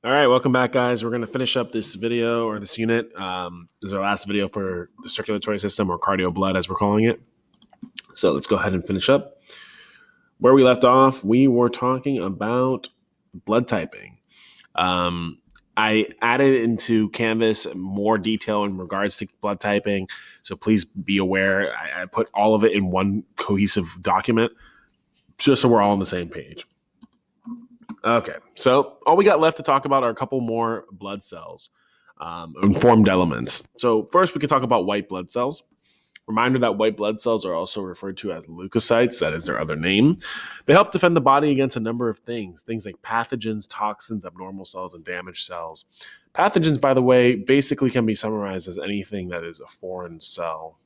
All right, welcome back, guys. We're going to finish up this video or this unit. This is our last video for the circulatory system, or cardio blood as we're calling it. So let's go ahead and finish up. Where we left off, we were talking about blood typing. I added into Canvas more detail in regards to blood typing, so please be aware. I put all of it in one cohesive document just so we're all on the same page. Okay, so all we got left to talk about are a couple more blood cells, informed elements. So first we can talk about white blood cells. Reminder that white blood cells are also referred to as leukocytes, that is their other name. They help defend the body against a number of things like pathogens, toxins, abnormal cells, and damaged cells. Pathogens, by the way, basically can be summarized as anything that is a foreign cell.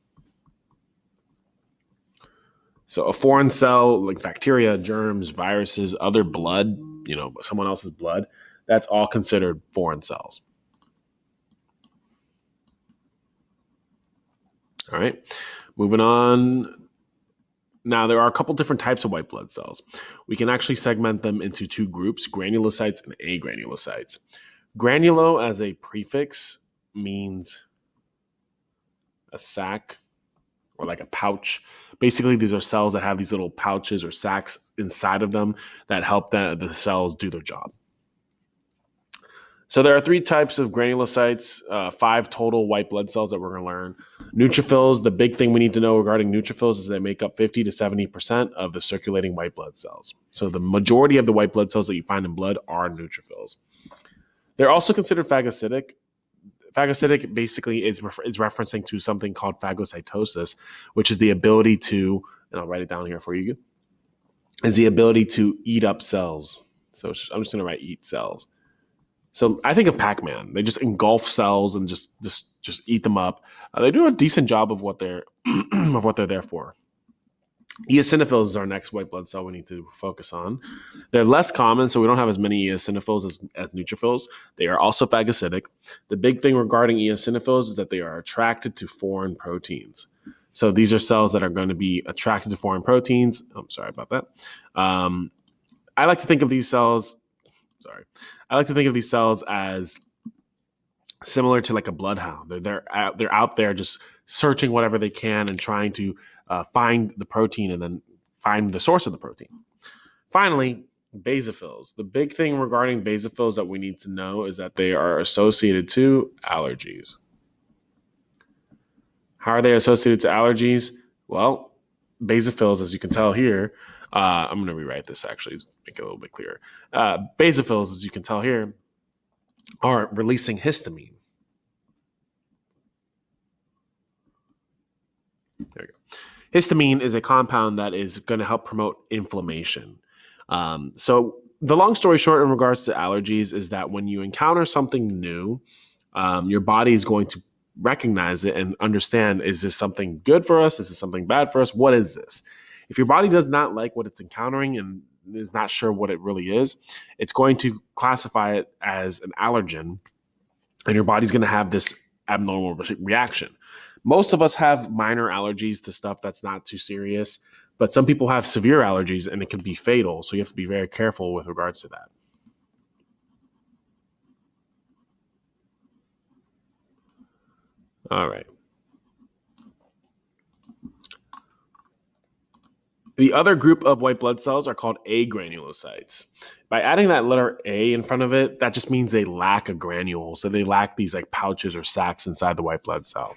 So a foreign cell, like bacteria, germs, viruses, other blood, someone else's blood, that's all considered foreign cells. All right, moving on. Now, there are a couple different types of white blood cells. We can actually segment them into two groups, granulocytes and agranulocytes. Granulo as a prefix means a sac or like a pouch. Basically, these are cells that have these little pouches or sacs inside of them that help the cells do their job. So there are three types of granulocytes, 5 total white blood cells that we're going to learn. Neutrophils, the big thing we need to know regarding neutrophils is they make up 50 to 70% of the circulating white blood cells. So the majority of the white blood cells that you find in blood are neutrophils. They're also considered phagocytic. Phagocytic basically is referencing to something called phagocytosis, which is the ability to, and I'll write it down here for you, is the ability to eat up cells. So I'm just going to write eat cells. So I think of Pac-Man. They just engulf cells and just eat them up. They do a decent job of what they're there for. Eosinophils is our next white blood cell we need to focus on. They're less common, so we don't have as many eosinophils as neutrophils. They are also phagocytic. The big thing regarding eosinophils is that they are attracted to foreign proteins. So these are cells that are going to be attracted to foreign proteins. I'm sorry about that. I like to think of these cells as similar to like a bloodhound. They're out there just searching whatever they can and trying to find the protein and then find the source of the protein. Finally, basophils. The big thing regarding basophils that we need to know is that they are associated to allergies. How are they associated to allergies? Well, basophils, as you can tell here, I'm going to rewrite this actually, make it a little bit clearer. Basophils, as you can tell here, are releasing histamine. There you go. Histamine is a compound that is going to help promote inflammation. So the long story short in regards to allergies is that when you encounter something new, your body is going to recognize it and understand, is this something good for us? Is this something bad for us? What is this? If your body does not like what it's encountering and is not sure what it really is, it's going to classify it as an allergen, and your body's going to have this abnormal reaction. Most of us have minor allergies to stuff that's not too serious, but some people have severe allergies and it can be fatal. So you have to be very careful with regards to that. All right. The other group of white blood cells are called agranulocytes. By adding that letter A in front of it, that just means they lack a granule. So they lack these like pouches or sacs inside the white blood cell.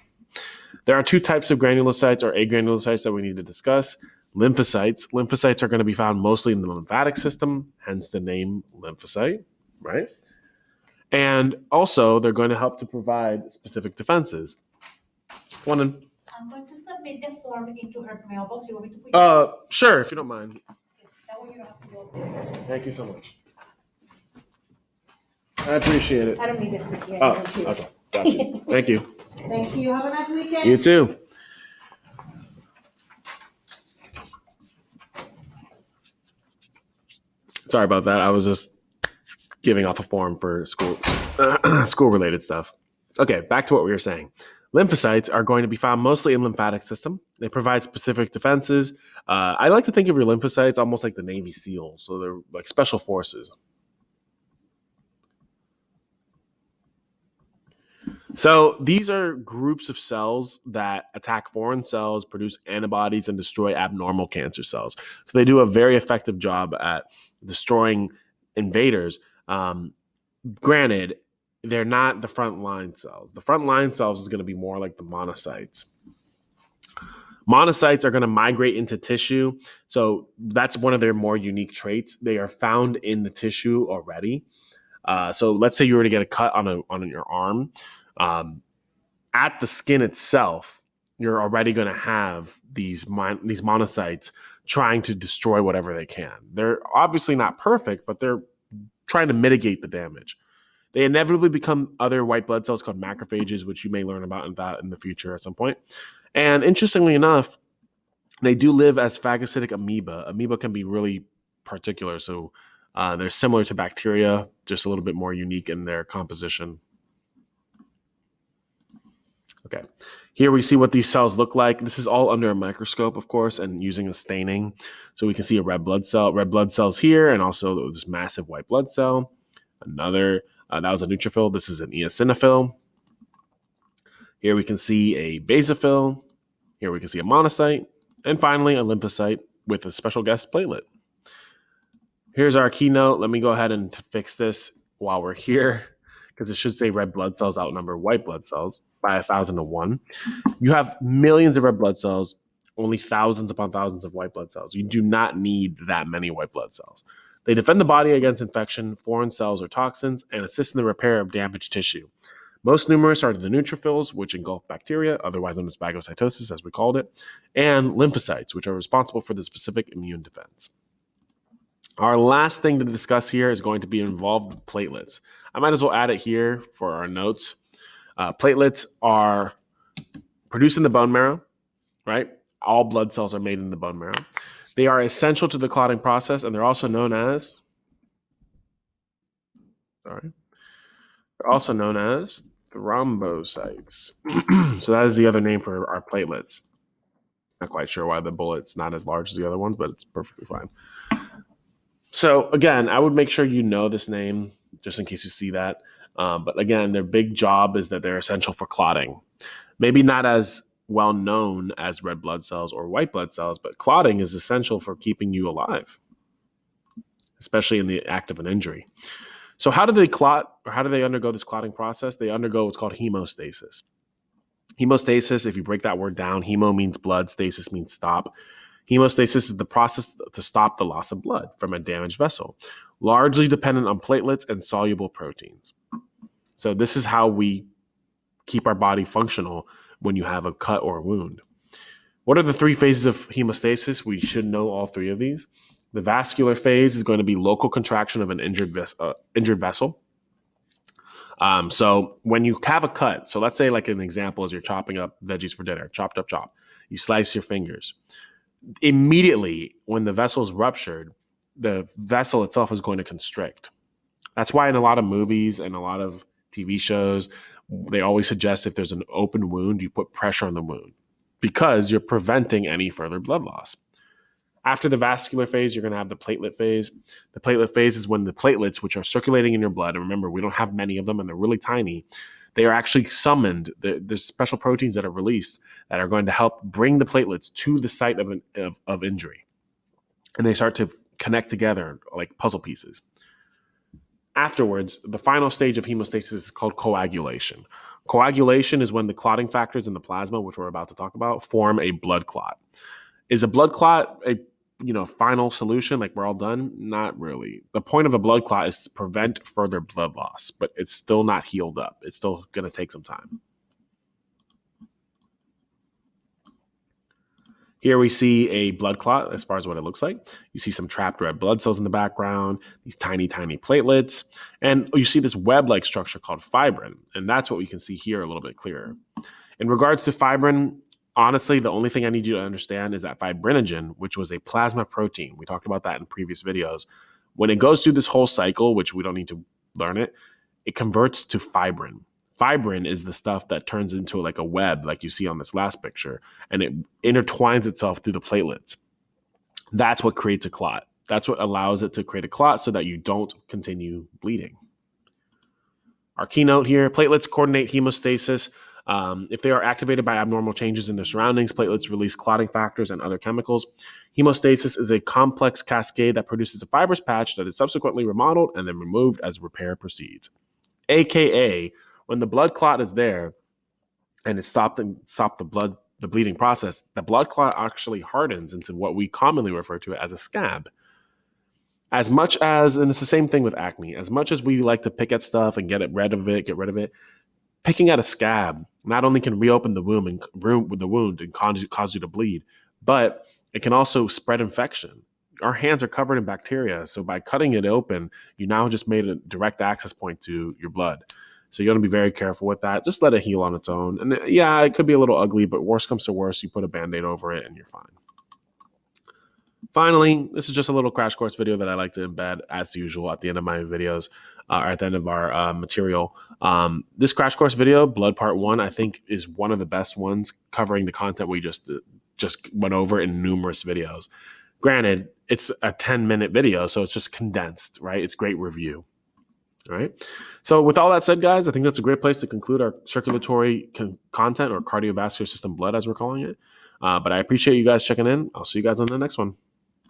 There are two types of granulocytes or agranulocytes that we need to discuss. Lymphocytes. Lymphocytes are going to be found mostly in the lymphatic system, hence the name lymphocyte, right? And also, they're going to help to provide specific defenses. I'm going to submit the form into her mailbox. You want me to put Sure, if you don't mind. that way you don't have to go there. Thank you so much. I appreciate it. I don't need this to be. Okay. Gotcha. Thank you. Thank you. Have a nice weekend. You too. Sorry about that. I was just giving off a form for school-related stuff. Okay, back to what we were saying. Lymphocytes are going to be found mostly in lymphatic system. They provide specific defenses. I like to think of your lymphocytes almost like the Navy SEALs. So they're like special forces. So these are groups of cells that attack foreign cells, produce antibodies, and destroy abnormal cancer cells. So they do a very effective job at destroying invaders. Granted, they're not the frontline cells. The frontline cells is going to be more like the monocytes. Monocytes are going to migrate into tissue. So that's one of their more unique traits. They are found in the tissue already. So let's say you were to get a cut on your arm. At the skin itself, you're already going to have these monocytes trying to destroy whatever they can. They're obviously not perfect, but they're trying to mitigate the damage. They inevitably become other white blood cells called macrophages, which you may learn about in the future at some point. And interestingly enough, they do live as phagocytic amoeba. Amoeba can be really particular, so they're similar to bacteria, just a little bit more unique in their composition. Okay, here we see what these cells look like. This is all under a microscope, of course, and using a staining. So we can see a red blood cells here, and also this massive white blood cell. Another, that was a neutrophil. This is an eosinophil. Here we can see a basophil. Here we can see a monocyte. And finally, a lymphocyte with a special guest platelet. Here's our keynote. Let me go ahead and fix this while we're here, because it should say red blood cells outnumber white blood cells by 1,000 to 1. You have millions of red blood cells, only thousands upon thousands of white blood cells. You do not need that many white blood cells. They defend the body against infection, foreign cells, or toxins, and assist in the repair of damaged tissue. Most numerous are the neutrophils, which engulf bacteria, otherwise known as phagocytosis, as we called it, and lymphocytes, which are responsible for the specific immune defense. Our last thing to discuss here is going to be involved with platelets. I might as well add it here for our notes. Platelets are produced in the bone marrow, right? All blood cells are made in the bone marrow. They are essential to the clotting process, and they're also known as thrombocytes. So that is the other name for our platelets. Not quite sure why the bullet's not as large as the other ones, but it's perfectly fine. So again, I would make sure you know this name just in case you see that. But again, their big job is that they're essential for clotting. Maybe not as well known as red blood cells or white blood cells, but clotting is essential for keeping you alive, especially in the act of an injury. So how do they clot, or how do they undergo this clotting process? They undergo what's called hemostasis. Hemostasis, if you break that word down, hemo means blood, stasis means stop. Hemostasis is the process to stop the loss of blood from a damaged vessel, largely dependent on platelets and soluble proteins. So this is how we keep our body functional when you have a cut or a wound. What are the three phases of hemostasis? We should know all three of these. The vascular phase is going to be local contraction of an injured vessel. So when you have a cut, so let's say like an example is you're chopping up veggies for dinner, chop. You slice your fingers. Immediately when the vessel is ruptured, the vessel itself is going to constrict. That's why in a lot of movies and a lot of TV shows, they always suggest if there's an open wound, you put pressure on the wound because you're preventing any further blood loss. After the vascular phase, you're going to have the platelet phase. The platelet phase is when the platelets, which are circulating in your blood, and remember, we don't have many of them and they're really tiny, they are actually summoned. There's special proteins that are released that are going to help bring the platelets to the site of injury. And they start to connect together like puzzle pieces. Afterwards, the final stage of hemostasis is called coagulation. Coagulation is when the clotting factors in the plasma, which we're about to talk about, form a blood clot. Is a blood clot a final solution, like we're all done? Not really. The point of a blood clot is to prevent further blood loss, but it's still not healed up. It's still going to take some time. Here we see a blood clot as far as what it looks like. You see some trapped red blood cells in the background, these tiny, tiny platelets, and you see this web-like structure called fibrin, and that's what we can see here a little bit clearer. In regards to fibrin, honestly, the only thing I need you to understand is that fibrinogen, which was a plasma protein, we talked about that in previous videos, when it goes through this whole cycle, which we don't need to learn it, it converts to fibrin. Fibrin is the stuff that turns into like a web, like you see on this last picture, and it intertwines itself through the platelets. That's what creates a clot. That's what allows it to create a clot so that you don't continue bleeding. Our keynote here, platelets coordinate hemostasis. If they are activated by abnormal changes in their surroundings, platelets release clotting factors and other chemicals. Hemostasis is a complex cascade that produces a fibrous patch that is subsequently remodeled and then removed as repair proceeds. AKA, when the blood clot is there and it stopped the bleeding process, the blood clot actually hardens into what we commonly refer to as a scab. As much as, and it's the same thing with acne, as much as we like to pick at stuff and get rid of it, picking at a scab not only can reopen the wound and cause you to bleed, but it can also spread infection. Our hands are covered in bacteria, so by cutting it open, you now just made a direct access point to your blood. So you want to be very careful with that. Just let it heal on its own. And yeah, it could be a little ugly, but worst comes to worst, you put a Band-Aid over it and you're fine. Finally, this is just a little crash course video that I like to embed as usual at the end of my videos or at the end of our material. This crash course video, Blood Part 1, I think is one of the best ones covering the content we just went over in numerous videos. Granted, it's a 10-minute video, so it's just condensed, right? It's great review. All right. So with all that said, guys, I think that's a great place to conclude our circulatory content, or cardiovascular system blood, as we're calling it. But I appreciate you guys checking in. I'll see you guys on the next one.